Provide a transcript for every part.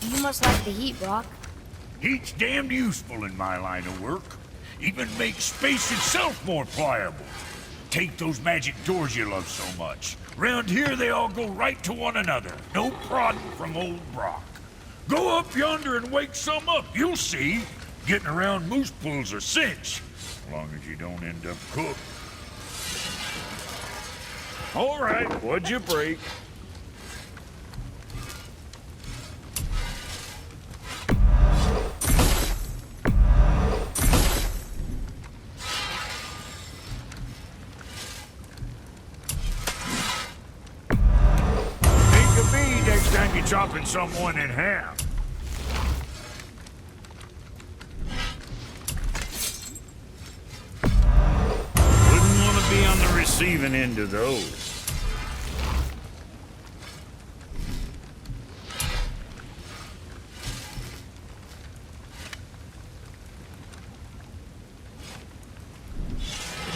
You must like the heat, Brock. Heat's damned useful in my line of work. Even makes space itself more pliable. Take those magic doors you love so much. Round here they all go right to one another. No prodding from old Brock. Go up yonder and wake some up, you'll see. Getting around moose pools are cinch. As long as you don't end up cooked. All right, what'd you break? Think of me next time you're chopping someone in half. Wouldn't want to be on the receiving end of those.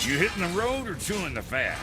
You hitting the road or chewing the fat?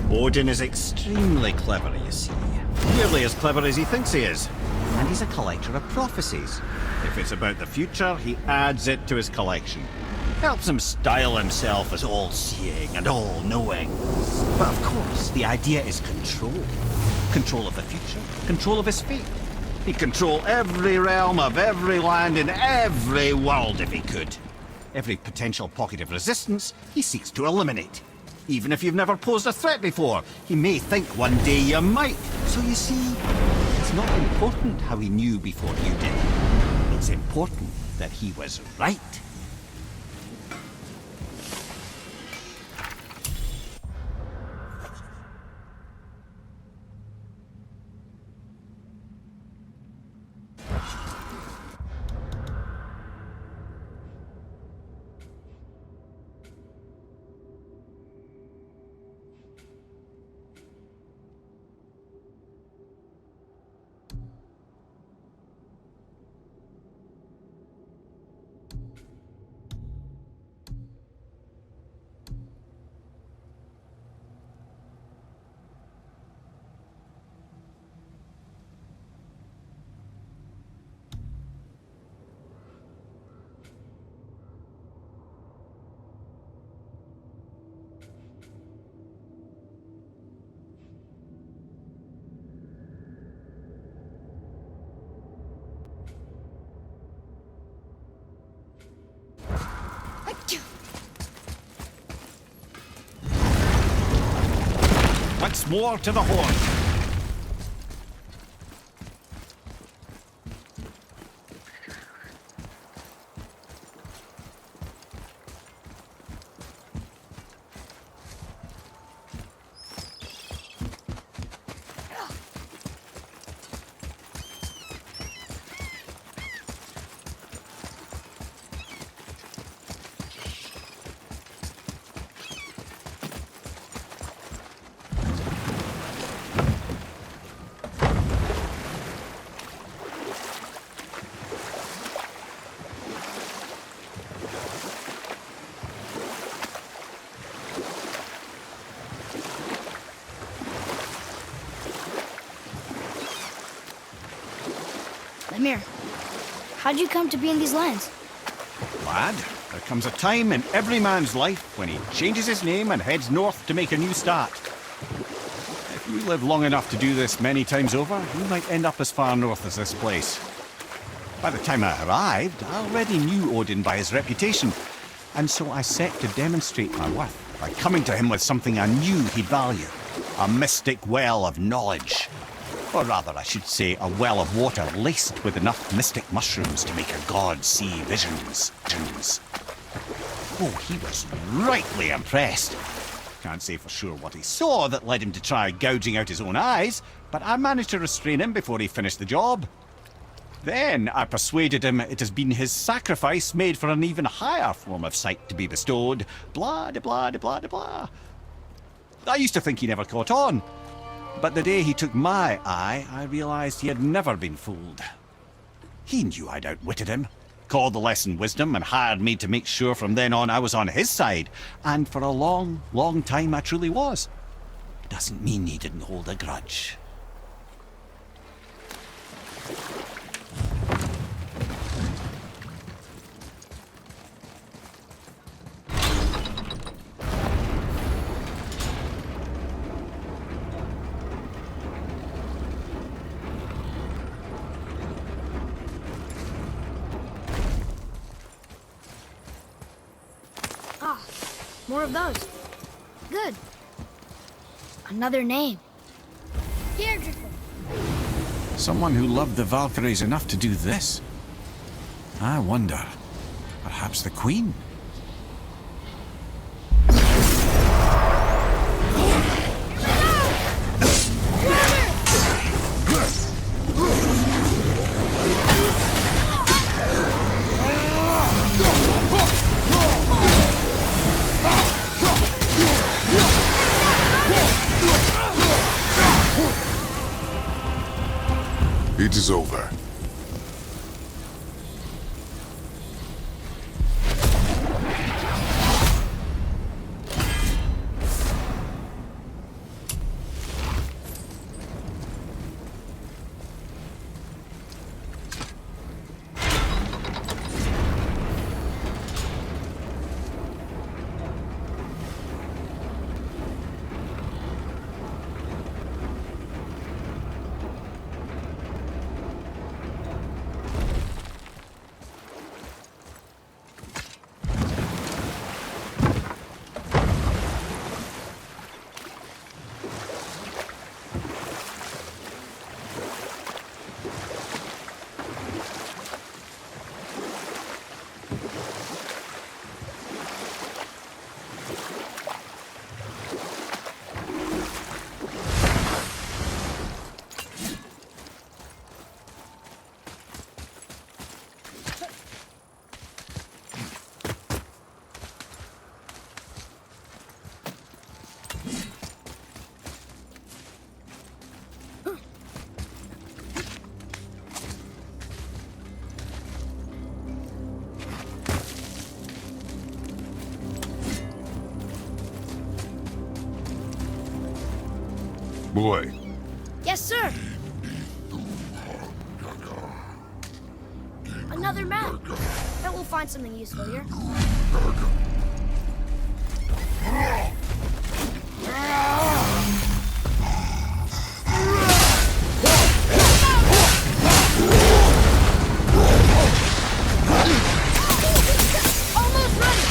Odin is extremely clever, you see. Nearly as clever as he thinks he is. And he's a collector of prophecies. If it's about the future, he adds it to his collection. Helps him style himself as all-seeing and all-knowing. But of course, the idea is control. Control of the future, control of his fate. He'd control every realm of every land in every world if he could. Every potential pocket of resistance, he seeks to eliminate. Even if you've never posed a threat before, he may think one day you might. So you see, it's not important how he knew before you did. It's important that he was right. Once more to the horn. Mimir, how'd you come to be in these lands? Lad, there comes a time in every man's life when he changes his name and heads north to make a new start. If you live long enough to do this many times over, you might end up as far north as this place. By the time I arrived, I already knew Odin by his reputation, and so I set to demonstrate my worth by coming to him with something I knew he'd value. A mystic well of knowledge. Or rather, I should say, a well of water laced with enough mystic mushrooms to make a god see visions. Oh, he was rightly impressed. Can't say for sure what he saw that led him to try gouging out his own eyes, but I managed to restrain him before he finished the job. Then I persuaded him it has been his sacrifice made for an even higher form of sight to be bestowed. Blah, de blah, de blah, de blah. I used to think he never caught on, but the day he took my eye, I realized he had never been fooled. He knew I'd outwitted him, called the lesson wisdom, and hired me to make sure from then on I was on his side. And for a long, long time I truly was. Doesn't mean he didn't hold a grudge. Ah, more of those. Good. Another name. Deirdre. Someone who loved the Valkyries enough to do this. I wonder, perhaps the Queen? It is over. Boy. Yes, sir. Another map. Bet we'll find something useful here. Almost ready.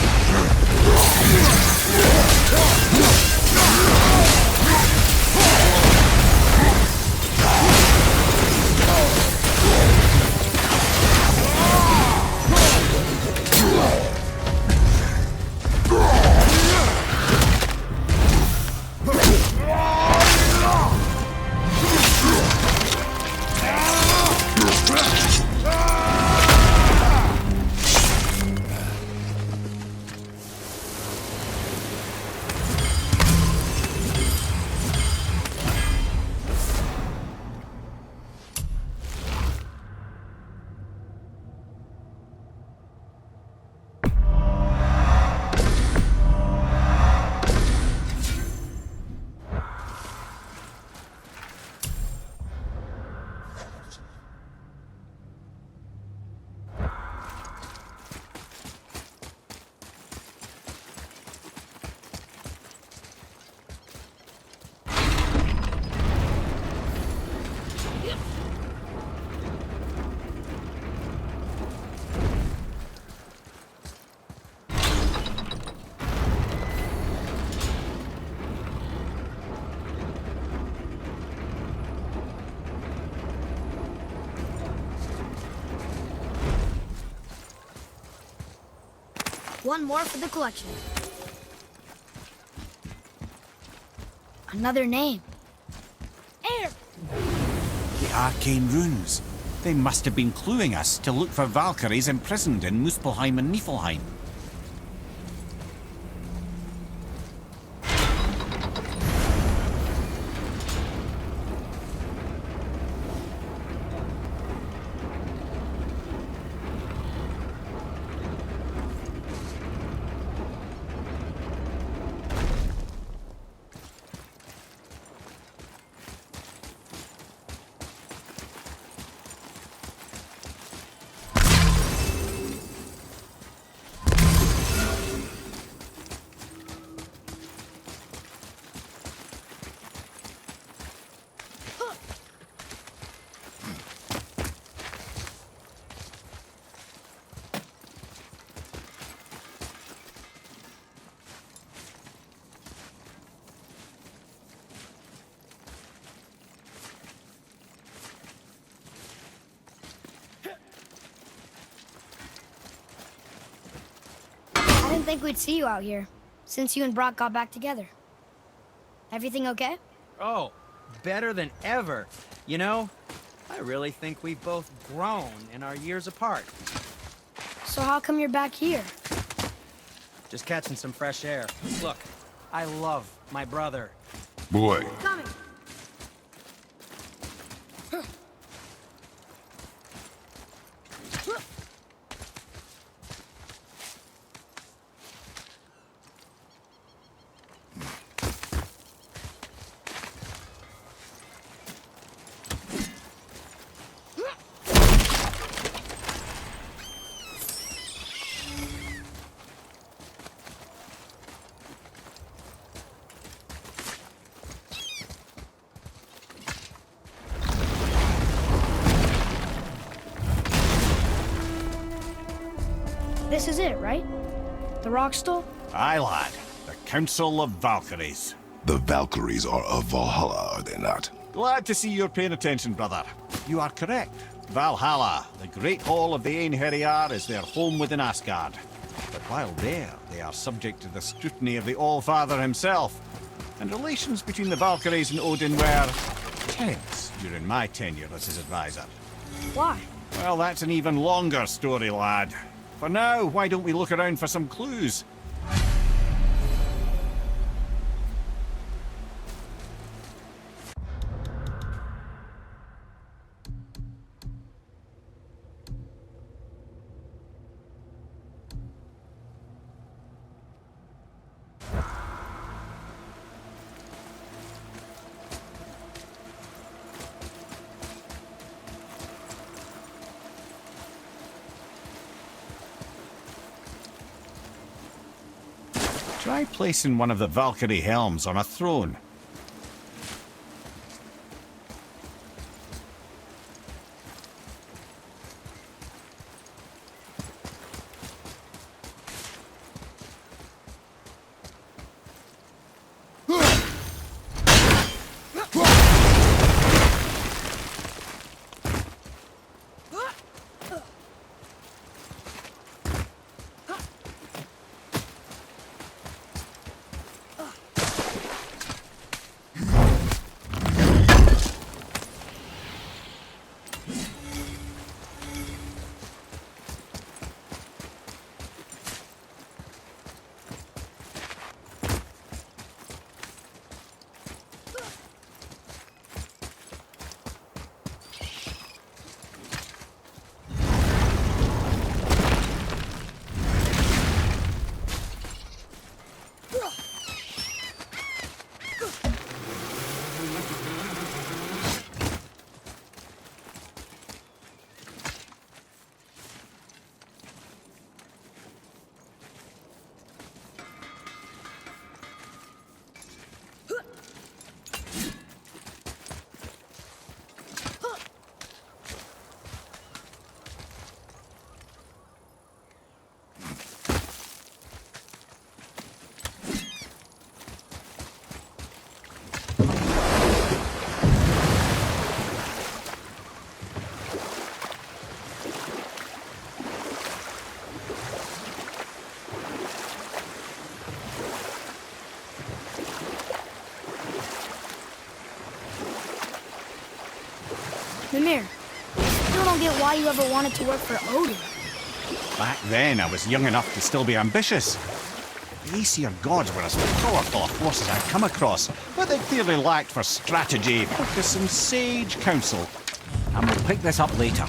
One more for the collection. Another name. Air! The arcane runes. They must have been cluing us to look for Valkyries imprisoned in Muspelheim and Niflheim. I didn't think we'd see you out here, since you and Brock got back together. Everything okay? Oh, better than ever. You know, I really think we've both grown in our years apart. So how come you're back here? Just catching some fresh air. Look, I love my brother. Boy, Coming. This is it, right? The rock stool? Aye, lad. The Council of Valkyries. The Valkyries are of Valhalla, are they not? Glad to see you're paying attention, brother. You are correct. Valhalla, the great hall of the Einherjar, is their home within Asgard. But while there, they are subject to the scrutiny of the All-Father himself. And relations between the Valkyries and Odin were tense during my tenure as his advisor. Why? Well, that's an even longer story, lad. For now, why don't we look around for some clues? Try placing one of the Valkyrie helms on a throne. Mimir, I still don't get why you ever wanted to work for Odin. Back then, I was young enough to still be ambitious. The Aesir gods were as powerful a force as I'd come across, but they clearly lacked for strategy, focus, and sage counsel. And we'll pick this up later.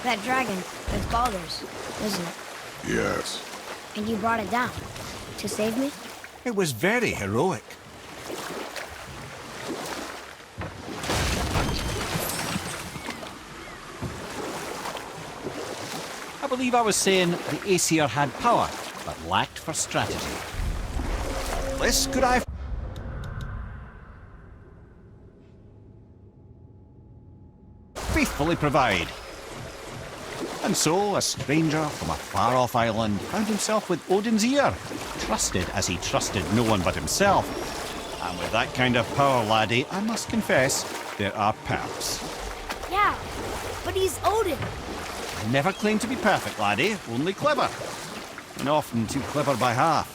That dragon, it's Baldur's, isn't it? Yes. And you brought it down to save me? It was very heroic. I believe I was saying the Aesir had power, but lacked for strategy. This could I faithfully provide. And so, a stranger from a far-off island found himself with Odin's ear, trusted as he trusted no one but himself. And with that kind of power, laddie, I must confess, there are perks. Yeah, but he's Odin. I never claimed to be perfect, laddie, only clever. And often too clever by half.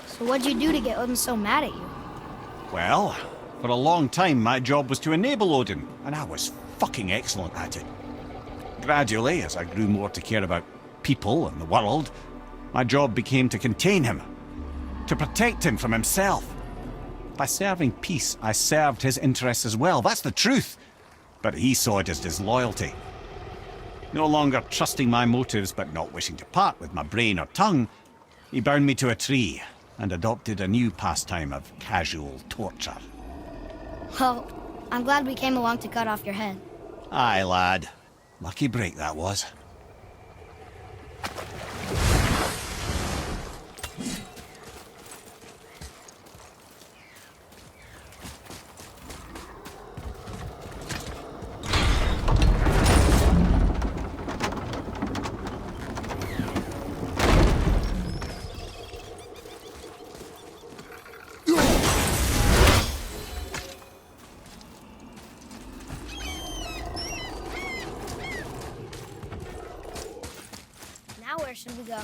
So what'd you do to get Odin so mad at you? Well, for a long time my job was to enable Odin, and I was fucking excellent at it. Gradually, as I grew more to care about people and the world, my job became to contain him, to protect him from himself. By serving peace, I served his interests as well, that's the truth. But he saw it as disloyalty. No longer trusting my motives, but not wishing to part with my brain or tongue, he bound me to a tree and adopted a new pastime of casual torture. Well, I'm glad we came along to cut off your head. Aye, lad. Lucky break that was. Now where should we go?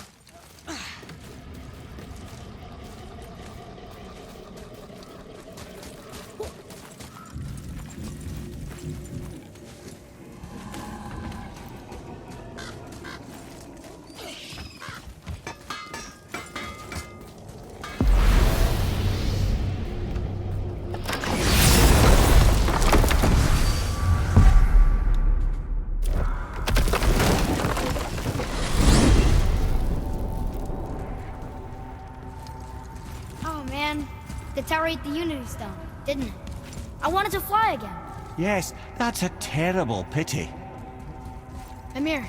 The tower ate the Unity Stone, didn't it? I wanted to fly again. Yes, that's a terrible pity. Mimir,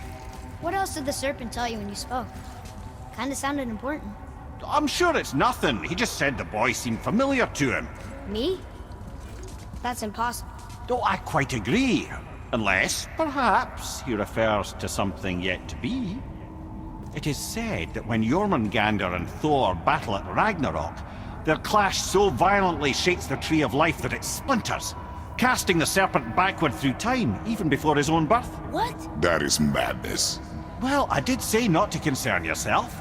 what else did the serpent tell you when you spoke? Kinda sounded important. I'm sure it's nothing. He just said the boy seemed familiar to him. Me? That's impossible. Oh, I quite agree. Unless, perhaps, he refers to something yet to be. It is said that when Jormungandr and Thor battle at Ragnarok, their clash so violently shakes the Tree of Life that it splinters, casting the serpent backward through time, even before his own birth. What? That is madness. Well, I did say not to concern yourself.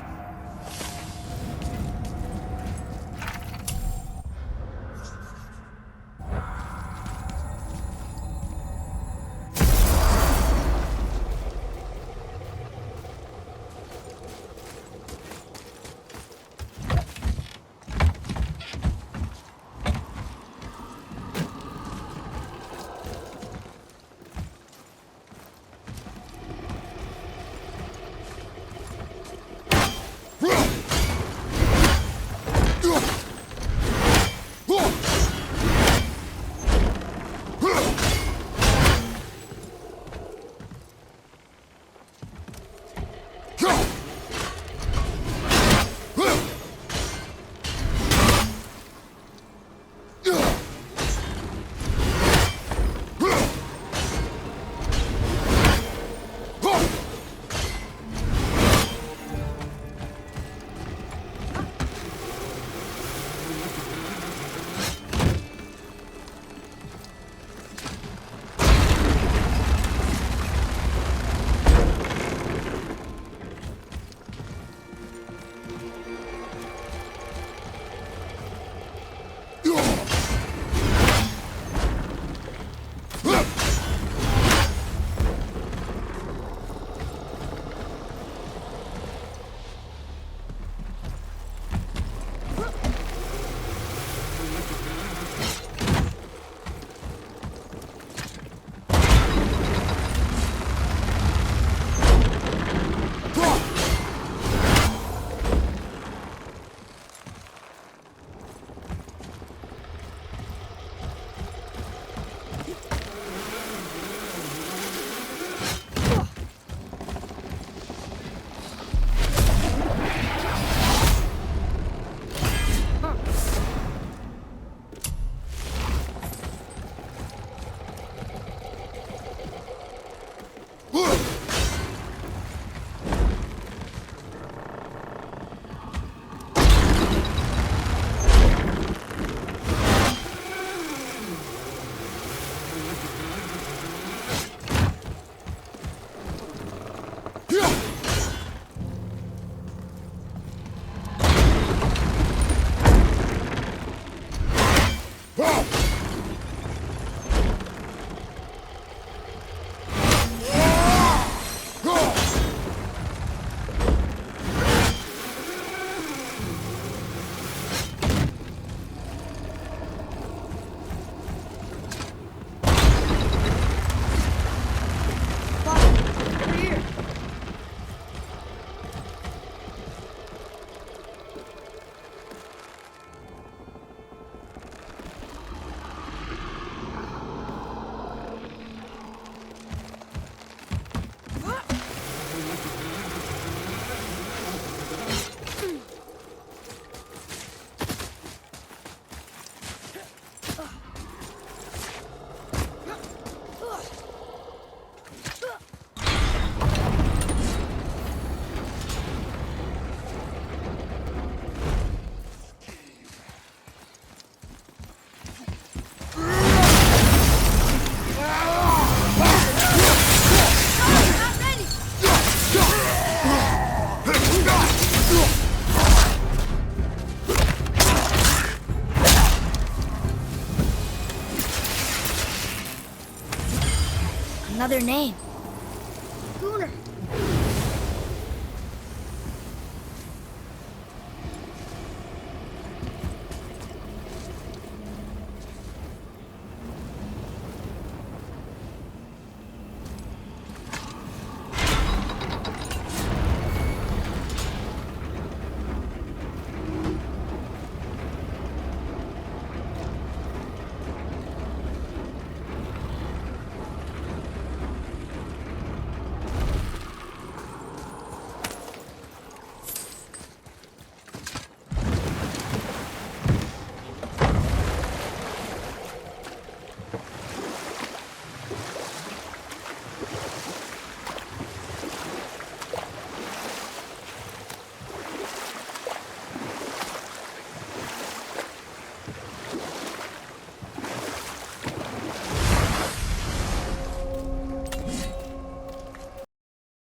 Another name.